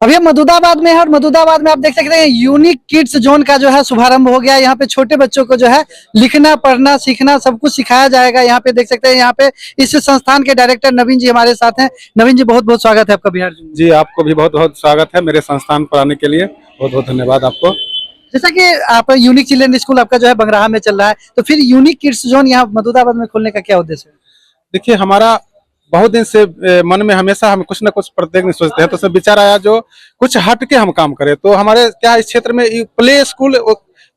अभी हम मधुदाबाद में है और मधुदाबाद में आप देख सकते हैं यूनिक किड्स जोन का जो है शुभारंभ हो गया है। यहाँ पे छोटे बच्चों को जो है लिखना पढ़ना सीखना सब कुछ सिखाया जाएगा। यहाँ पे देख सकते हैं यहाँ पे इस संस्थान के डायरेक्टर नवीन जी हमारे साथ हैं। नवीन जी बहुत बहुत स्वागत है आपका बिहार जी। जी आपको भी बहुत बहुत स्वागत है मेरे संस्थान पर आने के लिए, बहुत बहुत धन्यवाद आपको। जैसा कि आप यूनिक चिल्ड्रन स्कूल आपका जो है बंगराहा में चल रहा है, तो फिर यूनिक किड्स जोन यहाँ मधुदाबाद में खोलने का क्या उद्देश्य है? देखिए हमारा बहुत दिन से मन में हमेशा हम कुछ ना कुछ प्रत्येक दिन सोचते हैं, तो उसमें विचार आया जो कुछ हट के हम काम करें। तो हमारे क्या इस क्षेत्र में प्ले स्कूल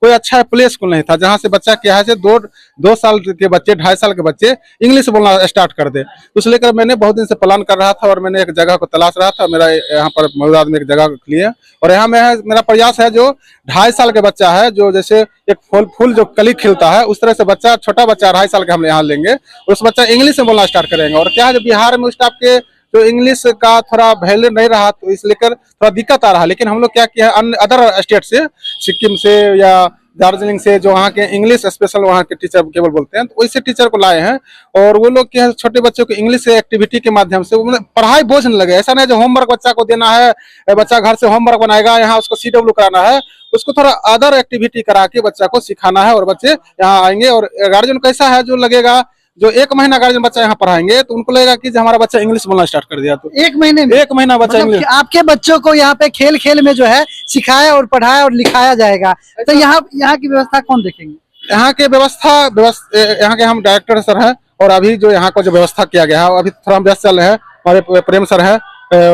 कोई अच्छा प्ले स्कूल नहीं था जहाँ से बच्चा क्या है दो साल के बच्चे 2.5 साल के बच्चे इंग्लिश बोलना स्टार्ट कर दे। तो उस लेकर मैंने बहुत दिन से प्लान कर रहा था और मैंने एक जगह को तलाश रहा था। मेरा यहाँ पर मधुदाबाद में एक जगह ली है और यहाँ में मेरा प्रयास है जो 2.5 साल के बच्चा है, जो जैसे एक फूल जो कली खिलता है उस तरह से बच्चा, छोटा बच्चा 2.5 साल के हम यहाँ लेंगे, उस बच्चा इंग्लिश में बोलना स्टार्ट करेंगे। और क्या है बिहार में उस टाइप के तो इंग्लिश का थोड़ा वैल्यू नहीं रहा, तो इस लेकर थोड़ा दिक्कत आ रहा है। लेकिन हम लोग क्या किया है अन्य अदर स्टेट से, सिक्किम से या दार्जिलिंग से, जो वहाँ के इंग्लिश स्पेशल वहाँ के टीचर केवल बोलते हैं, तो वैसे टीचर को लाए हैं। और वो लोग क्या है छोटे बच्चों को इंग्लिश एक्टिविटी के माध्यम से पढ़ाई बोझ न लगे। ऐसा नहीं जो होमवर्क बच्चा को देना है, बच्चा घर से होमवर्क बनाएगा, यहाँ उसको CW कराना है, उसको थोड़ा अदर एक्टिविटी करा के बच्चा को सिखाना है और बच्चे यहाँ आएंगे। और गार्जियन कैसा है जो लगेगा, जो 1 महीना गार्जियन बच्चा यहाँ पढ़ाएंगे तो उनको लगेगा कि हमारा बच्चा इंग्लिश बोलना स्टार्ट कर दिया। तो 1 महीने में 1 महीना बच्चा मतलब इंग्लिश, आपके बच्चों को यहाँ पे खेल खेल में जो है सिखाया और पढ़ाया और लिखाया जाएगा। तो यहाँ की व्यवस्था कौन देखेंगे? यहाँ के यहाँ के हम डायरेक्टर सर हैं और अभी जो यहाँ को जो व्यवस्था किया गया है अभी थोड़ा हम व्यस्त चल रहे हैं। हमारे प्रेम सर है,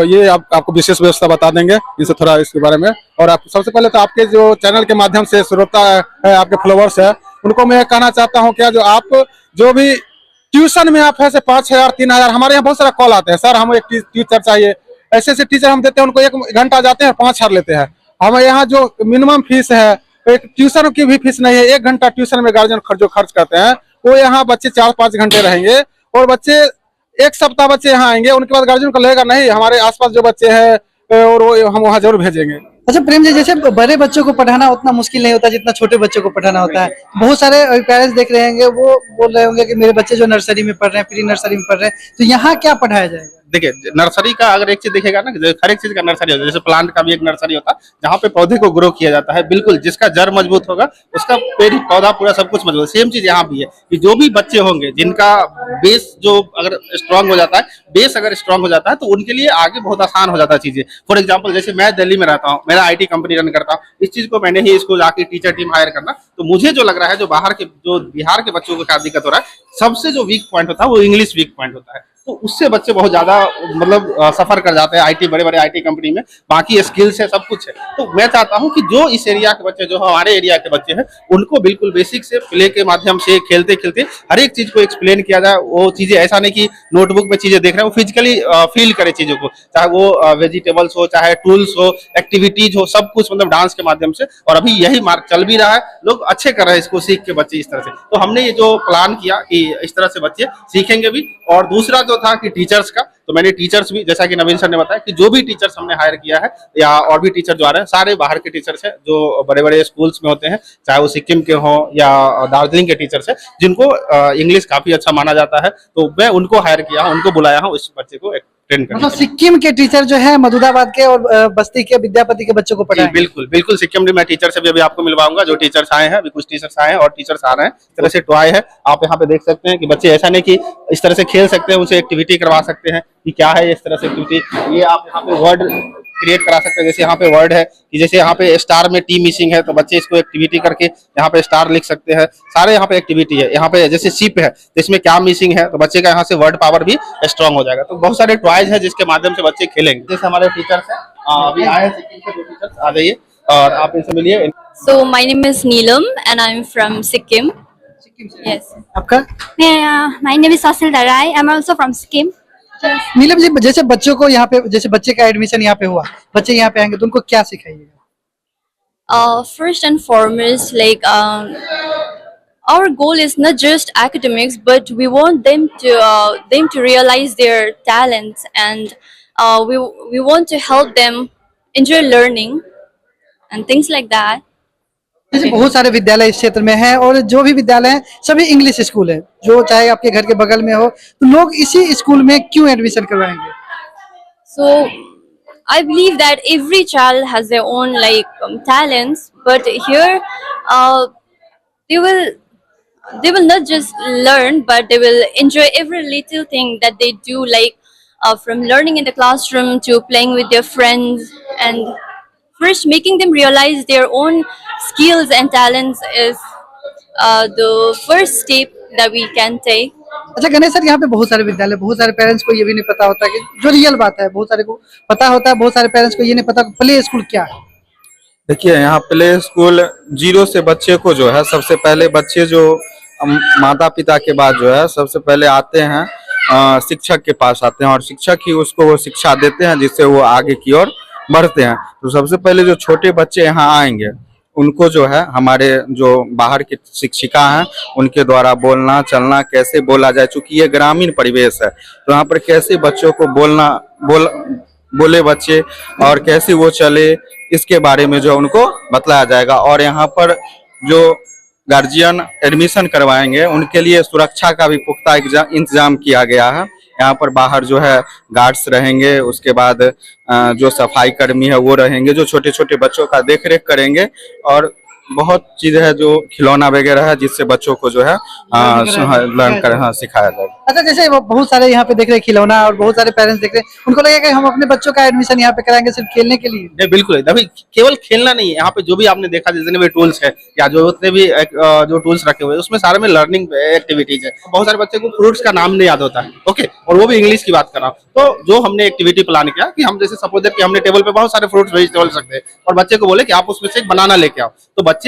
ये आपको विशेष व्यवस्था बता देंगे इनसे थोड़ा इसके बारे में। और आप सबसे पहले तो आपके जो चैनल के माध्यम से श्रोता है, आपके फॉलोवर्स है, उनको मैं कहना चाहता हूँ क्या जो आप जो भी ट्यूशन में आप ऐसे 5,000 3,000, हमारे यहाँ बहुत सारा कॉल आते हैं, सर हम एक टीचर चाहिए, ऐसे ऐसे टीचर हम देते हैं, उनको 1 घंटा जाते हैं 5,000 लेते हैं। हमारे यहाँ जो मिनिमम फीस है, एक ट्यूशन की भी फीस नहीं है। 1 घंटा ट्यूशन में गार्जियन जो खर्च करते हैं वो यहाँ बच्चे 4-5 घंटे रहेंगे और बच्चे 1 सप्ताह बच्चे यहाँ आएंगे। उनके बाद गार्जियन को लगेगा नहीं हमारे आसपास जो बच्चे हैं और वो हम वहाँ जरूर भेजेंगे। अच्छा प्रेम जी, जैसे बड़े बच्चों को पढ़ाना उतना मुश्किल नहीं होता जितना छोटे बच्चों को पढ़ाना होता है। बहुत सारे पेरेंट्स देख रहे होंगे, वो बोल रहे होंगे कि मेरे बच्चे जो नर्सरी में पढ़ रहे हैं, प्री नर्सरी में पढ़ रहे हैं, तो यहाँ क्या पढ़ाया जाएगा? देखिए नर्सरी का अगर एक चीज देखेगा ना, हर एक चीज का नर्सरी होता है। जैसे प्लांट का भी एक नर्सरी होता है जहाँ पे पौधे को ग्रो किया जाता है। बिल्कुल जिसका जड़ मजबूत होगा उसका पेड़ पौधा पूरा सब कुछ मजबूत। सेम चीज यहाँ भी है कि जो भी बच्चे होंगे जिनका बेस जो अगर स्ट्रांग हो जाता है, बेस अगर स्ट्रांग हो जाता है तो उनके लिए आगे बहुत आसान हो जाता है चीजें। फॉर एग्जाम्पल जैसे मैं दिल्ली में रहता हूँ, मेरा IT कंपनी रन करता हूँ, इस चीज को मैंने ही इसको जाके टीचर टीम हायर करना। तो मुझे जो लग रहा है जो बिहार के बच्चों को क्या दिक्कत हो रहा है, सबसे जो वीक पॉइंट होता है वो इंग्लिश वीक पॉइंट होता है। तो उससे बच्चे बहुत ज्यादा मतलब सफर कर जाते हैं IT बड़े IT कंपनी में। बाकी स्किल्स है, सब कुछ है। तो मैं चाहता हूं कि जो इस एरिया के बच्चे, जो हमारे एरिया के बच्चे हैं, उनको बिल्कुल बेसिक से प्ले के माध्यम से खेलते खेलते हर एक चीज को एक्सप्लेन किया जाए। वो चीजें ऐसा नहीं कि नोटबुक में चीजें देख रहे हैं, वो फिजिकली फील करे चीजों को, चाहे वो वेजिटेबल्स हो, चाहे टूल्स हो, एक्टिविटीज हो, सब कुछ मतलब डांस के माध्यम से। और अभी यही मार्ग चल भी रहा है, लोग अच्छे कर रहे हैं इसको सीख के बच्चे इस तरह से। तो हमने ये जो प्लान किया कि इस तरह से बच्चे सीखेंगे भी। और दूसरा जो था कि टीचर्स का, तो मैंने टीचर्स भी, जैसा कि नवीन सर ने बताया कि जो भी टीचर्स हमने हायर किया है या और भी टीचर जो आ रहे हैं, सारे बाहर के टीचर्स हैं जो बड़े स्कूल्स में होते हैं, चाहे वो सिक्किम के हों या दार्जिलिंग के टीचर्स हैं, जिनको इंग्लिश काफी अच्छा माना जाता है। तो मैं उनको हायर किया हूँ, उनको बुलाया हूँ इस बच्चे को ट्रेन करने। मतलब सिक्किम के टीचर जो है मधुदाबाद के और बस्ती के विद्यापति के बच्चों को पढ़ाएंगे? बिल्कुल सिक्किम में मैं टीचर से भी अभी आपको मिलवाऊंगा। जो टीचर्स आए हैं, अभी कुछ टीचर्स आए हैं और टीचर्स आ रहे हैं। इस तरह से टॉय है, आप यहाँ पे देख सकते हैं कि बच्चे ऐसा नहीं कि इस तरह से खेल सकते हैं, उनसे एक्टिविटी करवा सकते हैं कि क्या है इस तरह से एक्टिविटी। ये आप यहाँ पे वर्ड क्रिएट करा सकते हैं। जैसे यहाँ पे वर्ड है कि जैसे यहाँ पे स्टार में टी मिसिंग है, तो बच्चे इसको एक्टिविटी करके यहाँ पे स्टार लिख सकते हैं। सारे यहाँ पे एक्टिविटी है। यहाँ पे जैसे शिप है तो इसमें क्या मिसिंग है, तो बच्चे का यहाँ से वर्ड पावर भी स्ट्रांग हो जाएगा। तो बहुत सारे टॉयज है जिसके माध्यम से बच्चे खेलेंगे। जैसे हमारे टीचर्स हैं, अभी आए हैं सिक्किम से 2 टीचर्स, आ जाइए और आप इनसे मिलिए। So my name is Neelam and I'm from Sikkim. Yes. आपका? My name is Sasil Darai. I'm also from Sikkim. Neelam ji, जैसे बच्चों को यहाँ पे, जैसे बच्चे का एडमिशन यहाँ पे हुआ, बच्चे यहाँ पे आएंगे तो उनको क्या सिखाइएगा? First and foremost, like our goal is not just academics, but we want them to realize their talents, and we want to help them enjoy learning and things like that. जैसे बहुत सारे विद्यालय इस क्षेत्र में हैं और जो भी विद्यालय हैं सभी इंग्लिश स्कूल है, जो चाहे आपके घर के बगल में हो, तो लोग इसी स्कूल में क्यों एडमिशन करवाएंगे? So I believe that every child has their own talents, but here uh, they will not just learn, but they will enjoy every little thing that they do, from learning in the classroom to playing with their friends, and first making them realize their own skills and talents is the first step that we can take. अच्छा Ganesh sir, यहाँ पे बहुत सारे विद्यालय, बहुत सारे parents को ये भी नहीं पता होता कि जो रियल बात है, बहुत सारे को पता होता है, बहुत सारे पेरेंट्स को ये नहीं पता प्ले स्कूल क्या है। देखिए, यहाँ प्ले स्कूल 0 से बच्चे को जो है, सबसे पहले बच्चे जो माता पिता के बाद जो है सबसे पहले आते हैं शिक्षक के पास आते हैं, और शिक्षक ही उसको वो शिक्षा देते हैं जिससे वो आगे की ओर बढ़ते हैं। तो सबसे पहले जो छोटे बच्चे यहाँ आएंगे उनको जो है हमारे जो बाहर की शिक्षिका हैं उनके द्वारा बोलना चलना, कैसे बोला जाए, चूंकि ये ग्रामीण परिवेश है तो यहाँ पर कैसे बच्चों को बोले बच्चे और कैसे वो चले, इसके बारे में जो उनको बताया जाएगा। और यहाँ पर जो गार्जियन एडमिशन करवाएंगे उनके लिए सुरक्षा का भी पुख्ता इंतजाम किया गया है। यहाँ पर बाहर जो है गार्ड्स रहेंगे, उसके बाद जो सफाई कर्मी है वो रहेंगे जो छोटे छोटे बच्चों का देख रेख करेंगे, और बहुत चीज है जो खिलौना वगैरह है जिससे बच्चों को जो है लर्न कर सिखाया जाए। अच्छा, जैसे वो बहुत सारे यहाँ पे देख रहे हैं खिलौना, और बहुत सारे पेरेंट्स देख रहे हैं, उनको लगेगा कि हम अपने बच्चों का एडमिशन यहाँ पे कराएंगे सिर्फ खेलने के लिए। नहीं, बिल्कुल अभी केवल खेलना नहीं है, यहाँ पे जो भी आपने देखा जितने भी टूल्स है या जो उतने भी जो टूल्स रखे हुए हैं उसमें सारे में लर्निंग एक्टिविटीज है। बहुत सारे बच्चे को फ्रूट्स का नाम नहीं याद होता है, ओके, और वो भी इंग्लिश की बात कर रहा हूँ। तो जो हमने एक्टिविटी प्लान किया कि हम जैसे सपोज दैट कि हमने टेबल पे बहुत सारे फ्रूट्स वेजिटेबल्स रखते हैं और बच्चे को बोले कि आप उसमें से एक बनाना लेके आओ, तो बच्चे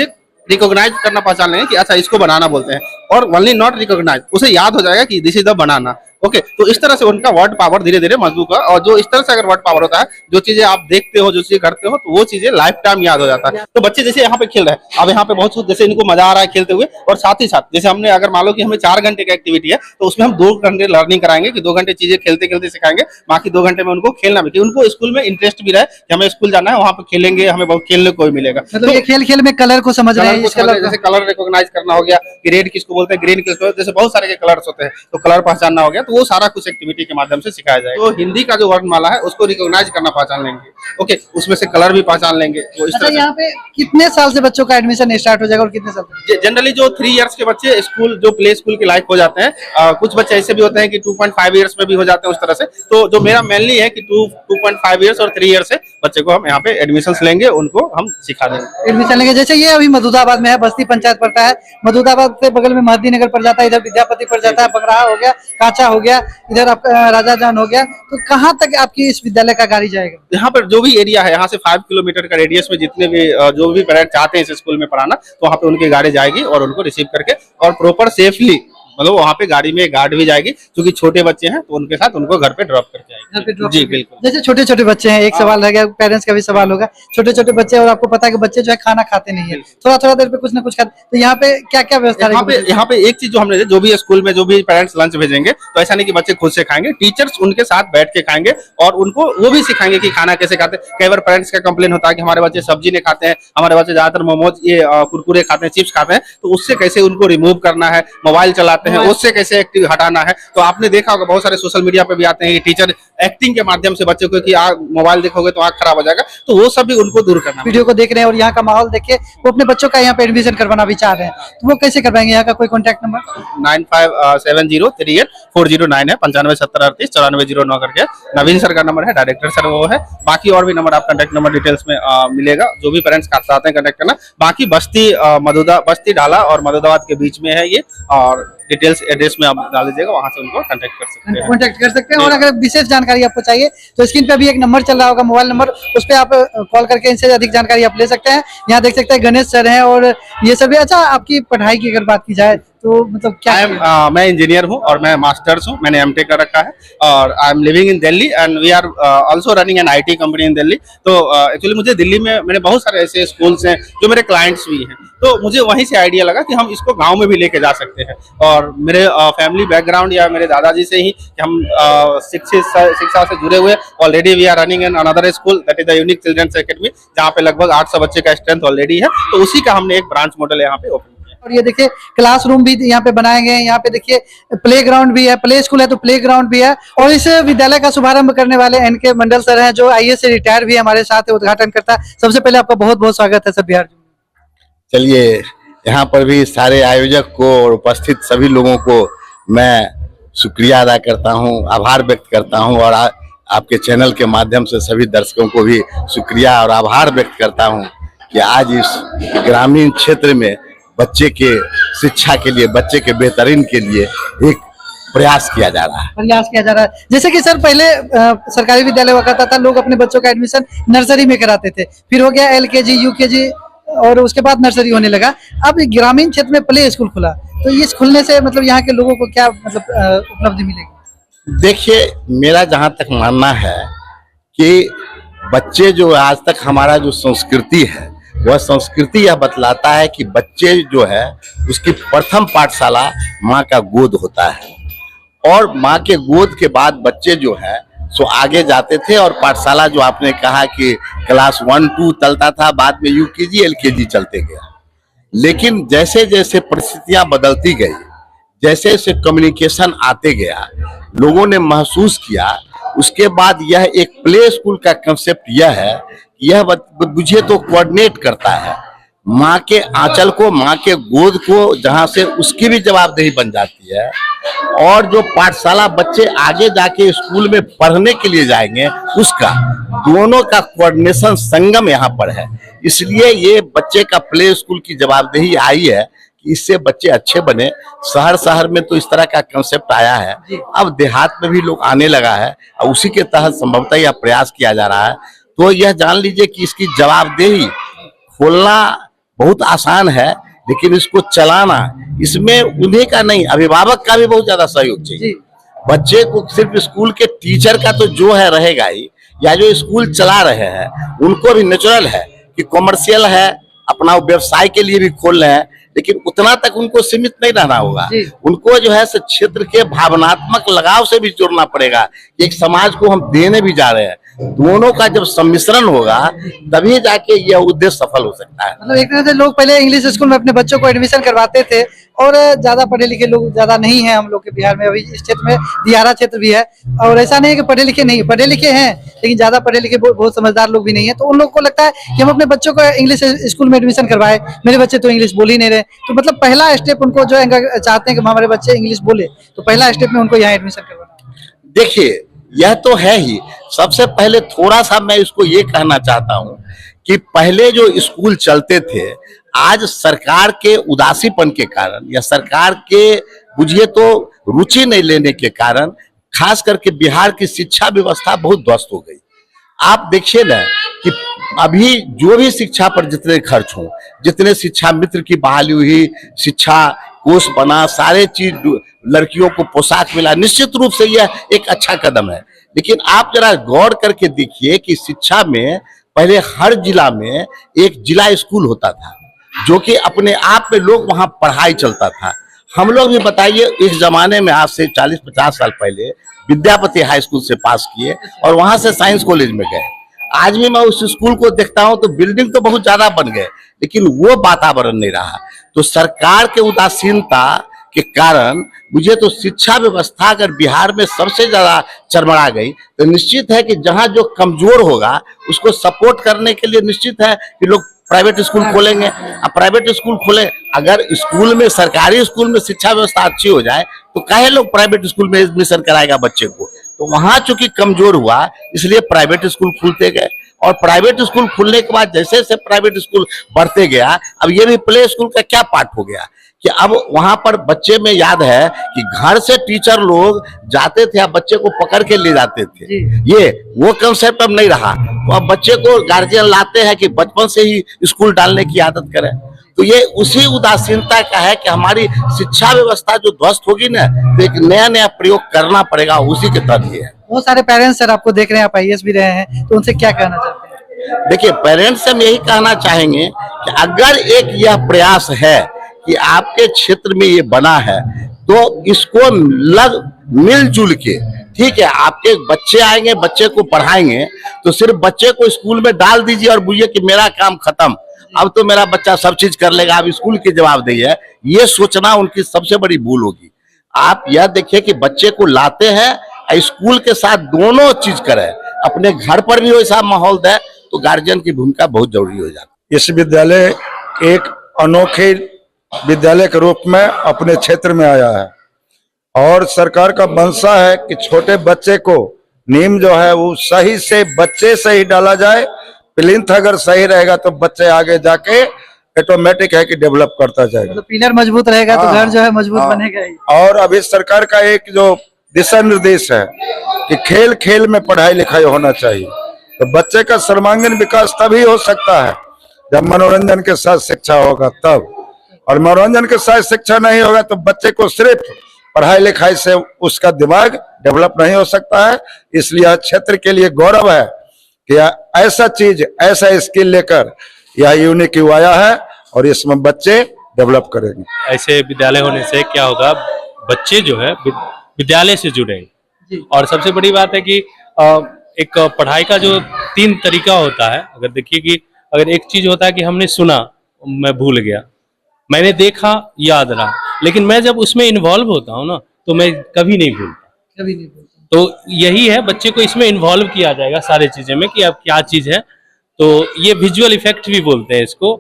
रिकॉग्नाइज करना पहचान लेंगे कि अच्छा इसको बनाना बोलते हैं, और ओनली नॉट रिकॉग्नाइज, उसे याद हो जाएगा कि this is the banana. Okay, तो इस तरह से उनका वर्ड पावर धीरे धीरे मजबूत होगा, और जो इस तरह से अगर वर्ड पावर होता है, जो चीजें आप देखते हो, जो चीजें करते हो, तो वो चीजें लाइफ टाइम याद हो जाता है। तो बच्चे जैसे यहाँ पे खेल रहे हैं, अब यहाँ पे बहुत जैसे इनको मजा आ रहा है खेलते हुए, और साथ ही साथ जैसे हमने अगर मान लो कि हमें 4 घंटे का एक्टिविटी है तो उसमें हम 2 घंटे लर्निंग कराएंगे कि 2 घंटे चीजें खेलते खेलते सिखाएंगे, बाकी 2 घंटे में उनको खेलना भी, कि उनको स्कूल में इंटरेस्ट भी रहे कि हमें स्कूल जाना है, वहाँ पे खेलेंगे, हमें बहुत खेलने को भी मिलेगा। मतलब ये खेल खेल में कलर को समझ रहे हैं, जैसे कलर रिकॉग्नाइज करना हो गया कि रेड किसको बोलते हैं, ग्रीन किसको, जैसे बहुत सारे के कलर्स होते हैं तो कलर पहचानना हो गया, तो वो सारा कुछ एक्टिविटी के माध्यम से सिखाया जाएगा। तो हिंदी का जो वर्णमाला है उसको रिकॉग्नाइज करना पहचान लेंगे, ओके, उसमें से कलर भी पहचान लेंगे। तो इस तरह यहाँ पे कितने साल से बच्चों का एडमिशन स्टार्ट हो जाएगा और कितने साल? जनरली जो 3 इयर्स के बच्चे स्कूल जो प्ले स्कूल के लायक हो जाते हैं, कुछ बच्चे ऐसे भी होते हैं कि 2.5 इयर्स में भी हो जाते हैं उस तरह से। तो जो मेरा मेनली है कि 2.5 इयर्स और 3 इयर्स से बच्चे को हम यहाँ पे एडमिशन लेंगे, उनको हम सिखा देंगे, एडमिशन लेंगे। जैसे ये अभी मधुदाबाद में है, बस्ती पंचायत पड़ता है, मधुदाबाद से बगल में महदी नगर पड़ जाता है, इधर विद्यापति पड़ जाता है, बगराहा हो गया, कांचा हो गया, इधर आपका राजा जान हो गया। तो कहाँ तक आपकी इस विद्यालय का गाड़ी जाएगा? यहाँ पर जो भी एरिया है, यहाँ से 5 किलोमीटर का रेडियस में जितने भी जो भी पेरेंट चाहते हैं इस स्कूल में पढ़ाना, तो वहाँ पे उनकी गाड़ी जाएगी और उनको रिसीव करके और प्रॉपर सेफली, मतलब वहाँ पे गाड़ी में गार्ड भी जाएगी, क्योंकि छोटे बच्चे हैं तो उनके साथ उनको घर पे ड्रॉप करके आएगी। जी बिल्कुल। जैसे छोटे छोटे बच्चे हैं, एक सवाल रह गया, पेरेंट्स का भी सवाल होगा, छोटे छोटे बच्चे, और आपको पता है कि बच्चे जो है खाना खाते नहीं है, थोड़ा थोड़ा देर पे कुछ ना कुछ खाते, तो यहाँ पे क्या क्या व्यवस्था है? यहाँ पे एक चीज जो हमने, जो भी स्कूल में जो भी पेरेंट्स लंच भेजेंगे, तो ऐसा नहीं कि बच्चे खुद से खाएंगे, टीचर्स उनके साथ बैठ के खाएंगे और उनको वो भी सिखाएंगे कि खाना कैसे खाते हैं। कई बार पेरेंट्स का कंप्लेन होता है कि हमारे बच्चे सब्जी नहीं खाते हैं, हमारे बच्चे ज्यादातर मोमोज, ये कुरकुरे खाते हैं, चिप्स खाते हैं, तो उससे कैसे उनको रिमूव करना है, मोबाइल चलाते हैं उससे कैसे एक्टिव हटाना है। तो आपने देखा होगा बहुत सारे सोशल मीडिया पे भी आते हैं कि टीचर एक्टिंग के माध्यम से बच्चों को कि मोबाइल देखोगे तो आंख खराब हो जाएगा, तो वो सब भी उनको दूर करना है। वीडियो को देख रहे हैं और यहाँ का माहौल देखिए, वो अपने बच्चों का यहाँ पे एडमिशन करवाना भी चाह रहे हैं, तो वो कैसे करवाएंगे? यहाँ का कोई कॉन्टैक्ट नंबर? 9570384009 है, 9570389409 करके नवीन सर का नंबर है, डायरेक्टर सर वो है। बाकी और भी नंबर आप कॉन्टैक्ट नंबर डिटेल्स में मिलेगा, जो भी पेरेंट्स चाहते हैं कॉन्टैक्ट करना। बाकी बस्ती ढाला और मधुदाबाद के बीच में है ये, और डिटेल्स एड्रेस में आप डाल दीजिएगा, वहां से उनको कांटेक्ट कर सकते हैं। और अगर विशेष जानकारी आपको चाहिए तो स्क्रीन पे भी एक नंबर चल रहा होगा, मोबाइल नंबर, उस पे आप कॉल करके इनसे अधिक जानकारी आप ले सकते हैं। यहाँ देख सकते हैं गणेश सर हैं और ये सभी। अच्छा, आपकी पढ़ाई की अगर बात की जाए तो मतलब क्या? मैं इंजीनियर हूँ और मैं मास्टर्स हूँ, मैंने एमटेक कर रखा है, और I am living in Delhi and we are also running an IT company इन दिल्ली। तो एक्चुअली मुझे दिल्ली में मैंने बहुत सारे ऐसे स्कूल्स हैं जो मेरे क्लाइंट्स भी हैं, तो मुझे वहीं से आइडिया लगा कि हम इसको गांव में भी लेके जा सकते हैं। और मेरे फैमिली बैकग्राउंड या मेरे दादाजी से ही हम शिक्षा से जुड़े हुए, already we are running an another school that is the unique children's academy, जहाँ पे लगभग 800 बच्चे का स्ट्रेंथ ऑलरेडी है, तो उसी का हमने एक ब्रांच मॉडल यहाँ पे ओपन। और ये देखिए क्लासरूम भी यहाँ पे बनाए गए हैं, यहाँ पे देखिए प्ले ग्राउंड भी है, प्ले स्कूल है तो प्ले ग्राउंड भी है। और इस विद्यालय का शुभारंभ करने वाले एनके मंडल सर हैं, जो आईएएस से रिटायर भी है, हमारे साथ है, उद्घाटन करता। सबसे पहले आपका बहुत बहुत स्वागत है सर बिहार। चलिए, यहाँ पर भी सारे आयोजक को और उपस्थित सभी लोगों को मैं शुक्रिया अदा करता हूँ, आभार व्यक्त करता हूँ, और आपके चैनल के माध्यम से सभी दर्शकों को भी शुक्रिया और आभार व्यक्त करता हूँ कि आज इस ग्रामीण क्षेत्र में बच्चे के शिक्षा के लिए, बच्चे के बेहतरीन के लिए एक प्रयास किया जा रहा है। जैसे कि सर पहले सरकारी विद्यालय हुआ करता था, लोग अपने बच्चों का एडमिशन नर्सरी में कराते थे, फिर हो गया एलकेजी, यूकेजी और उसके बाद नर्सरी होने लगा। अब ग्रामीण क्षेत्र में प्ले स्कूल खुला, तो इस खुलने से मतलब यहाँ के लोगों को क्या मतलब उपलब्धि मिलेगी? देखिए, मेरा जहाँ तक मानना है कि बच्चे जो आज तक हमारा जो संस्कृति है, वह संस्कृति यह बतलाता है कि बच्चे जो है उसकी प्रथम पाठशाला माँ का गोद होता है, और माँ के गोद के बाद बच्चे जो है सो आगे जाते थे, और पाठशाला जो आपने कहा कि क्लास 1-2 चलता था, बाद में यूकेजी एलकेजी चलते गया। लेकिन जैसे जैसे परिस्थितियां बदलती गई, जैसे जैसे कम्युनिकेशन आते गया, लोगों ने महसूस किया, उसके बाद यह एक प्ले स्कूल का कंसेप्ट यह है कि यह बुझे तो कोऑर्डिनेट करता है माँ के आंचल को, माँ के गोद को, जहाँ से उसकी भी जवाबदेही बन जाती है, और जो पाठशाला बच्चे आगे जाके स्कूल में पढ़ने के लिए जाएंगे उसका, दोनों का कोऑर्डिनेशन संगम यहाँ पर है। इसलिए ये बच्चे का प्ले स्कूल की जवाबदेही आई है कि इससे बच्चे अच्छे बने। शहर में तो इस तरह का कंसेप्ट आया है, अब देहात में भी लोग आने लगा है, और उसी के तहत संभवतः यह प्रयास किया जा रहा है। तो यह जान लीजिए कि इसकी जवाबदेही खोलना बहुत आसान है, लेकिन इसको चलाना, इसमें उन्हीं का नहीं, अभिभावक का भी बहुत ज्यादा सहयोग चाहिए। बच्चे को सिर्फ स्कूल के टीचर का तो जो है रहेगा ही, या जो स्कूल चला रहे हैं उनको भी नेचुरल है कि कॉमर्शियल है, अपना व्यवसाय के लिए भी खोल रहे हैं, लेकिन उतना तक उनको सीमित नहीं रहना होगा। उनको जो है क्षेत्र के भावनात्मक लगाव से भी जोड़ना पड़ेगा। एक समाज को हम देने भी जा रहे हैं, दोनों का जब सम्मिश्रण होगा तभी जाके यह उद्देश्य सफल हो सकता है। मतलब एक तरह से लोग पहले इंग्लिश स्कूल में अपने बच्चों को एडमिशन करवाते थे, और ज्यादा पढ़े लिखे लोग ज्यादा नहीं है हम लोग के बिहार में। अभी इस क्षेत्र में दियारा क्षेत्र भी है, और ऐसा नहीं है कि पढ़े लिखे नहीं, पढ़े लिखे हैं, लेकिन ज्यादा पढ़े लिखे बहुत समझदार लोग भी नहीं है। तो उन लोगों को लगता है कि हम अपने बच्चों को इंग्लिश स्कूल में एडमिशन करवाए, मेरे बच्चे तो इंग्लिश बोल ही नहीं रहे। तो मतलब पहला स्टेप उनको जो चाहते हैं कि हमारे बच्चे इंग्लिश बोले, तो पहला स्टेप में उनको यहाँ एडमिशन करवाना। देखिए, यह तो है ही। सबसे पहले थोड़ा सा मैं इसको ये कहना चाहता हूँ कि पहले जो स्कूल चलते थे, आज सरकार के उदासीपन के कारण, या सरकार के बुझिए तो रुचि नहीं लेने के कारण, खास करके बिहार की शिक्षा व्यवस्था बहुत ध्वस्त हो गई। आप देखिए ना कि अभी जो भी शिक्षा पर जितने खर्च हो, जितने शिक्षा मित्र की बहाली हुई, शिक्षा कोष बना, सारे चीज, लड़कियों को पोशाक मिला, निश्चित रूप से यह एक अच्छा कदम है। लेकिन आप जरा गौर करके देखिए कि शिक्षा में पहले हर जिला में एक जिला स्कूल होता था, जो कि अपने आप में लोग वहां पढ़ाई चलता था। हम लोग भी बताइए, इस जमाने में आज से 40-50 साल पहले विद्यापति हाई स्कूल से पास किए और वहां से साइंस कॉलेज में गए। आज भी मैं उस स्कूल को देखता हूं तो बिल्डिंग तो बहुत ज्यादा बन गए, लेकिन वो वातावरण नहीं रहा। तो सरकार के उदासीनता के कारण मुझे तो शिक्षा व्यवस्था अगर बिहार में सबसे ज्यादा चरमरा गई, तो निश्चित है कि जहां जो कमजोर होगा उसको सपोर्ट करने के लिए निश्चित है कि लोग प्राइवेट स्कूल खोलेंगे। अब प्राइवेट स्कूल खोले, अगर स्कूल में, सरकारी स्कूल में शिक्षा व्यवस्था अच्छी हो जाए तो काहे लोग प्राइवेट स्कूल में एडमिशन कराएगा बच्चे को। तो वहां चूंकि कमजोर हुआ, इसलिए प्राइवेट स्कूल खुलते गए, और प्राइवेट स्कूल खुलने के बाद जैसे जैसे प्राइवेट स्कूल बढ़ते गया, अब ये भी प्ले स्कूल का क्या पार्ट हो गया कि अब वहां पर बच्चे में याद है कि घर से टीचर लोग जाते थे, अब बच्चे को पकड़ के ले जाते थे। ये वो कंसेप्ट अब नहीं रहा। तो अब बच्चे को गार्जियन लाते हैं कि बचपन से ही स्कूल डालने की आदत करें। तो ये उसी उदासीनता का है कि हमारी शिक्षा व्यवस्था जो ध्वस्त होगी ना, तो एक नया नया प्रयोग करना पड़ेगा, उसी के तहत ये है। बहुत सारे पेरेंट्स सर आपको देख रहे हैं, आप आईएएस भी रहे हैं, तो उनसे क्या कहना चाहते हैं? देखिए, पेरेंट्स से हम यही कहना चाहेंगे कि अगर एक यह प्रयास है कि आपके क्षेत्र में ये बना है, तो इसको मिलजुल के, ठीक है, आपके बच्चे आएंगे, बच्चे को पढ़ाएंगे, तो सिर्फ बच्चे को स्कूल में डाल दीजिए और बुझिए कि मेरा काम खत्म। अब तो मेरा बच्चा सब चीज कर लेगा, अब स्कूल की जवाबदेही है, ये सोचना उनकी सबसे बड़ी भूल होगी। आप यह देखिए कि बच्चे को लाते हैं, स्कूल के साथ दोनों चीज करें, अपने घर पर भी वैसा माहौल दे, तो गार्जियन की भूमिका बहुत जरूरी हो जाती है। इस विद्यालय एक अनोखे विद्यालय के रूप में अपने क्षेत्र में आया है और सरकार का मंशा है कि छोटे बच्चे को नींव जो है वो सही से बच्चे से ही डाला जाए। प्लिंथ अगर सही रहेगा तो बच्चे आगे जाके ऑटोमेटिक है कि डेवलप करता जाएगा। मतलब पिलर मजबूत रहेगा तो घर जो है मजबूत बनेगा ही। और अभी सरकार का एक जो दिशा निर्देश है कि खेल खेल में पढ़ाई लिखाई होना चाहिए, तो बच्चे का सर्वांगीण विकास तभी हो सकता है जब मनोरंजन के साथ शिक्षा होगा तब, और मनोरंजन के साथ शिक्षा नहीं होगा तो बच्चे को सिर्फ पढ़ाई लिखाई से उसका दिमाग डेवलप नहीं हो सकता है। इसलिए क्षेत्र के लिए गौरव है कि ऐसा चीज, ऐसा स्किल लेकर यह यूनिक यू आया है और इसमें बच्चे डेवलप करेंगे। ऐसे विद्यालय होने से क्या होगा, बच्चे जो है विद्यालय से जुड़ेंगे। और सबसे बड़ी बात है कि एक पढ़ाई का जो 3 तरीका होता है। अगर देखिए कि अगर एक चीज होता है कि हमने सुना, मैं भूल गया, मैंने देखा, याद रहा, लेकिन मैं जब उसमें इन्वॉल्व होता हूँ ना तो मैं कभी नहीं भूलता। तो यही है, बच्चे को इसमें इन्वॉल्व किया जाएगा सारी चीजें में कि अब क्या चीज है। तो ये विजुअल इफेक्ट भी बोलते हैं इसको,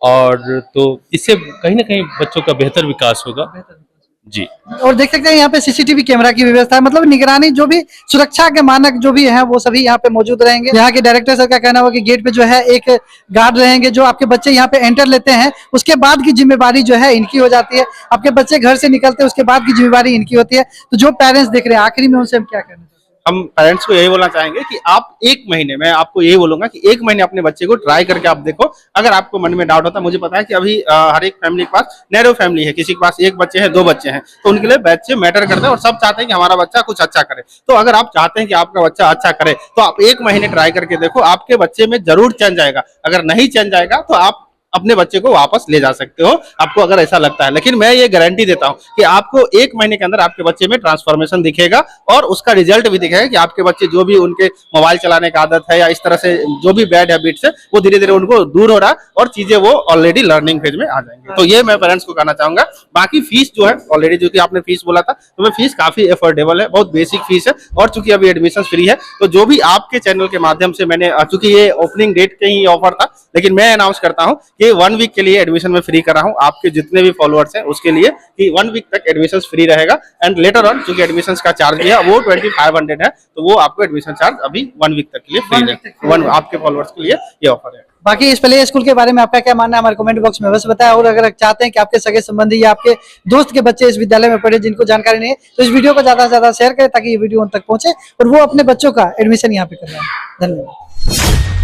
और तो इससे कहीं ना कहीं बच्चों का बेहतर विकास होगा जी। और देख सकते हैं यहाँ पे सीसीटीवी कैमरा की व्यवस्था है, मतलब निगरानी, जो भी सुरक्षा के मानक जो भी है वो सभी यहाँ पे मौजूद रहेंगे। यहाँ के डायरेक्टर सर का कहना हुआ कि गेट पे जो है एक गार्ड रहेंगे, जो आपके बच्चे यहाँ पे एंटर लेते हैं उसके बाद की जिम्मेवारी जो है इनकी हो जाती है। आपके बच्चे घर से निकलते हैं उसके बाद की जिम्मेवारी इनकी होती है। तो जो पेरेंट्स देख रहे हैं, आखिरी में उनसे हम क्या कहना, हम पेरेंट्स को यही बोलना चाहेंगे कि आप 1 महीने, मैं आपको यही बोलूंगा कि 1 महीने अपने बच्चे को ट्राई करके आप देखो। अगर आपको मन में डाउट होता है, मुझे पता है कि अभी हर एक फैमिली के पास नैरो फैमिली है, किसी के पास 1 बच्चे हैं, 2 बच्चे हैं, तो उनके लिए बच्चे मैटर करते हैं और सब चाहते हैं कि हमारा बच्चा कुछ अच्छा करे। तो अगर आप चाहते हैं कि आपका बच्चा अच्छा करे तो आप 1 महीने ट्राई करके देखो, आपके बच्चे में जरूर चेंज आएगा। अगर नहीं चेंज आएगा तो आप अपने बच्चे को वापस ले जा सकते हो, आपको अगर ऐसा लगता है। लेकिन मैं ये गारंटी देता हूं कि आपको 1 महीने के अंदर आपके बच्चे में ट्रांसफॉर्मेशन दिखेगा और उसका रिजल्ट भी दिखेगा कि आपके बच्चे जो भी उनके मोबाइल चलाने का आदत है या इस तरह से जो भी बैड हैबिट्स है वो धीरे धीरे उनको दूर हो रहा है और चीजें वो ऑलरेडी लर्निंग फेज में आ जाएंगे। तो ये मैं पेरेंट्स को कहना चाहूंगा। बाकी फीस जो है ऑलरेडी, जो कि आपने फीस बोला था, तो मैं फीस काफी अफोर्डेबल है, बहुत बेसिक फीस है। और चूंकि अभी एडमिशन फ्री है, तो जो भी आपके चैनल के माध्यम से मैंने, चूंकि ये ओपनिंग डेट के ही ऑफर था, लेकिन मैं अनाउंस करता हूँ कि 1 वीक के लिए एडमिशन में फ्री कर रहा हूं आपके जितने भी फॉलोअर्स हैं उसके लिए, कि 1 वीक तक एडमिशन फ्री रहेगा। एंड लेटर ऑन चूंकि एडमिशन का चार्ज भी है वो 2500 है, तो वो आपको एडमिशन चार्ज अभी 1 वीक तक के लिए फ्री है। आपके फॉलोअर्स के लिए ये ऑफर है। बाकी इस प्ले स्कूल के बारे में आपका क्या मानना है हमारे कमेंट बॉक्स में अवश्य बताएं। और अगर चाहते हैं कि आपके सगे संबंधी या आपके दोस्त के बच्चे इस विद्यालय में पढ़े जिनको जानकारी नहीं है, तो इस वीडियो को ज्यादा से ज्यादा शेयर करें ताकि ये वीडियो उन तक पहुंचे और वो अपने बच्चों का एडमिशन यहाँ पे करवाएं। धन्यवाद।